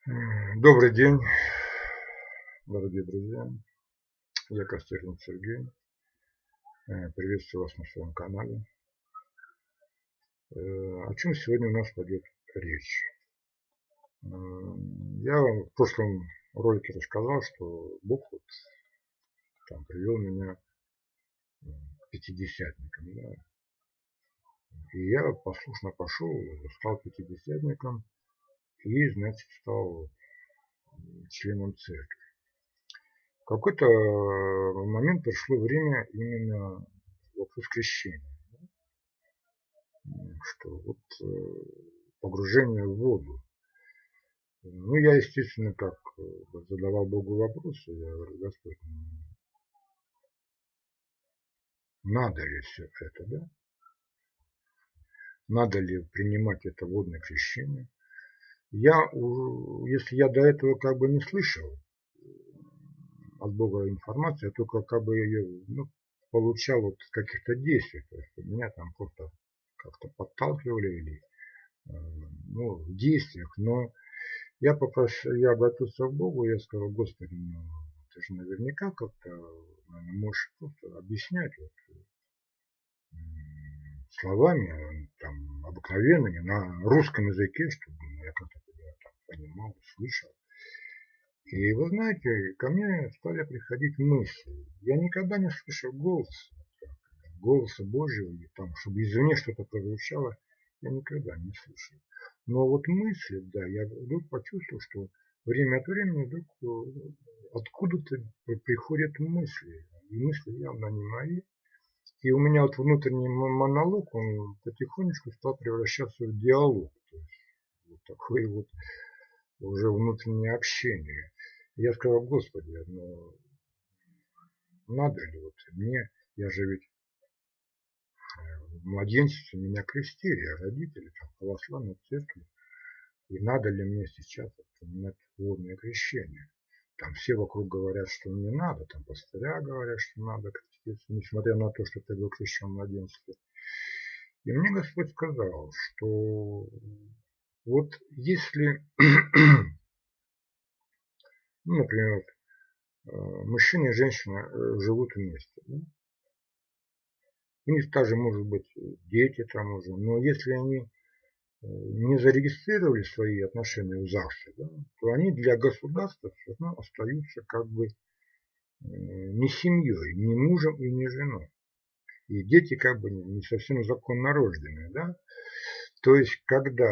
Добрый день, дорогие друзья. Я Костерин Сергей. Приветствую вас на своем канале. О чем сегодня у нас пойдет речь? Я вам в прошлом ролике рассказал, что Бог там привел меня к пятидесятникам. Да? И я послушно пошел, стал пятидесятником и, значит, стал членом церкви. В какой-то момент пришло время именно вопрос крещения. Что погружение в воду. Ну, я, естественно, задавал Богу вопросы. Я говорю: Господь, надо ли все это, да? Надо ли принимать это водное крещение? Если я до этого не слышал от Бога информации, я только ее получал от каких-то действий. То есть меня там просто как-то подталкивали или в действиях, но я обратился к Богу, я сказал: Господи, ты же наверняка наверное, можешь просто объяснять словами там, обыкновенными на русском языке, чтобы я как-то тебя там понимал, слышал. И вы знаете, ко мне стали приходить мысли. Я никогда не слышал голоса Божьего, или там, чтобы извне что-то прозвучало, я никогда не слышал. Но вот мысли, да, я вдруг почувствовал, что время от времени вдруг откуда-то приходят мысли. И мысли явно не мои. И у меня внутренний монолог, он потихонечку стал превращаться в диалог. То есть такое уже внутреннее общение. Я сказал: Господи, надо ли мне, я же ведь в младенчестве меня крестили, а родители там православной церкви. И надо ли мне сейчас принимать водное крещение? Там все вокруг говорят, что не надо, там пастыря говорят, что надо креститься, несмотря на то, что ты был крещен в младенчестве. И мне Господь сказал, что вот если, например, мужчина и женщина живут вместе, да? У них также может быть дети там уже, но если они не зарегистрировали свои отношения в ЗАГСе, да, то они для государства все равно остаются не семьей, не мужем и не женой. И дети не совсем законно рожденные. Да? То есть, когда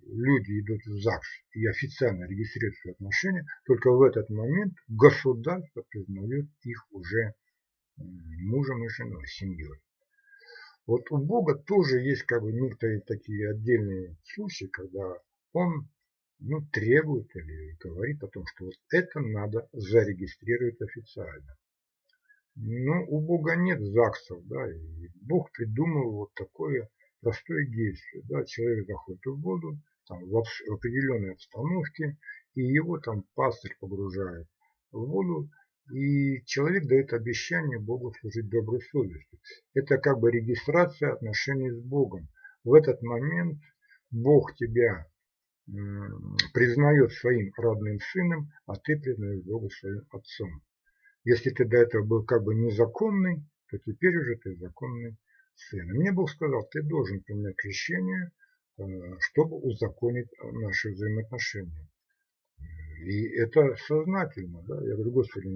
люди идут в ЗАГС и официально регистрируют свои отношения, только в этот момент государство признает их уже мужем и женой, семьей. Вот у Бога тоже есть некоторые такие отдельные случаи, когда Он требует или говорит о том, что вот это надо зарегистрировать официально. Но у Бога нет ЗАГСов, да, и Бог придумал вот такое простое действие. Да, человек заходит в воду там, в определенной обстановке, и его там пастырь погружает в воду, и человек дает обещание Богу служить доброй совестью. Это регистрация отношений с Богом. В этот момент Бог тебя признает своим родным сыном, а ты признаешь Бога своим отцом. Если ты до этого был незаконный, то теперь уже ты законный сын. И мне Бог сказал: ты должен принять крещение, чтобы узаконить наши взаимоотношения. И это сознательно. Да? Я говорю: Господи,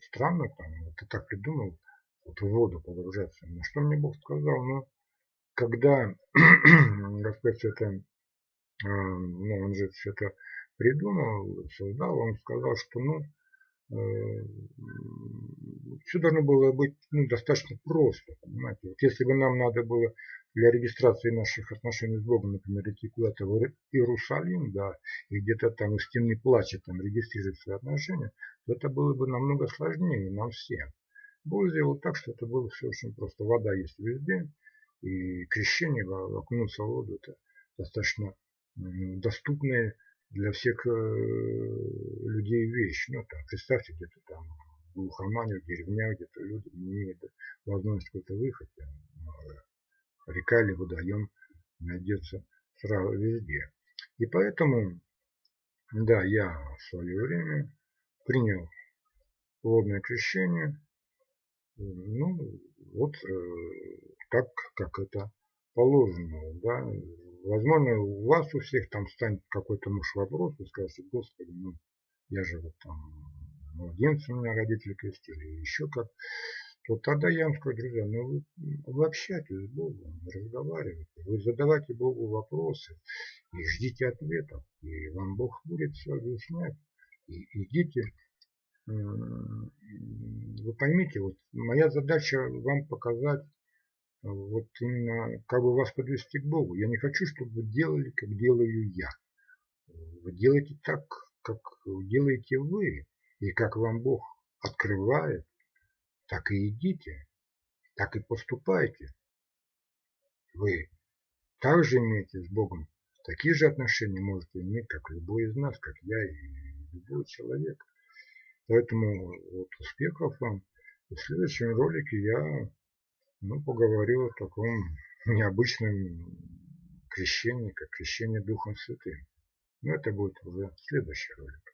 странно, ты так придумал в воду погружаться. На что мне Бог сказал? Когда Господь это, он же все это придумал, создал, он сказал, что все должно было быть достаточно просто, понимаете. Вот если бы нам надо было для регистрации наших отношений с Богом, например, идти куда-то в Иерусалим, да, и где-то там из стены плача там регистрировать свои отношения, то это было бы намного сложнее нам всем. Бог сделал так, что это было все очень просто. Вода есть везде, и крещение, окунуться в воду, это достаточно доступная для всех людей вещь. Представьте, где-то там в глухомане, в деревнях, где-то люди не имеют возможности куда-то выехать. Река или водоем найдется сразу везде. И поэтому, да, я в свое время принял водное крещение, ну, вот так, как это положено, да. Возможно, у вас у всех там станет какой-то вопрос, вы скажете: Господи, ну, я же вот там младенца, у меня родители крестили, или еще как. То тогда я вам скажу, друзья, ну вы общайтесь с Богом, разговаривайте, вы задавайте Богу вопросы и ждите ответов, и вам Бог будет все объяснять. И идите. Вы поймите, вот моя задача вам показать, вот именно как бы вас подвести к Богу. Я не хочу, чтобы вы делали, как делаю я. Вы делаете так, как делаете вы, и как вам Бог открывает, так и идите, так и поступайте. Вы также имеете с Богом такие же отношения можете иметь, как любой из нас, как я и любой человек. Поэтому вот успехов вам. И в следующем ролике я поговорю о таком необычном крещении, как крещение Духом Святым. Но это будет уже следующий ролик.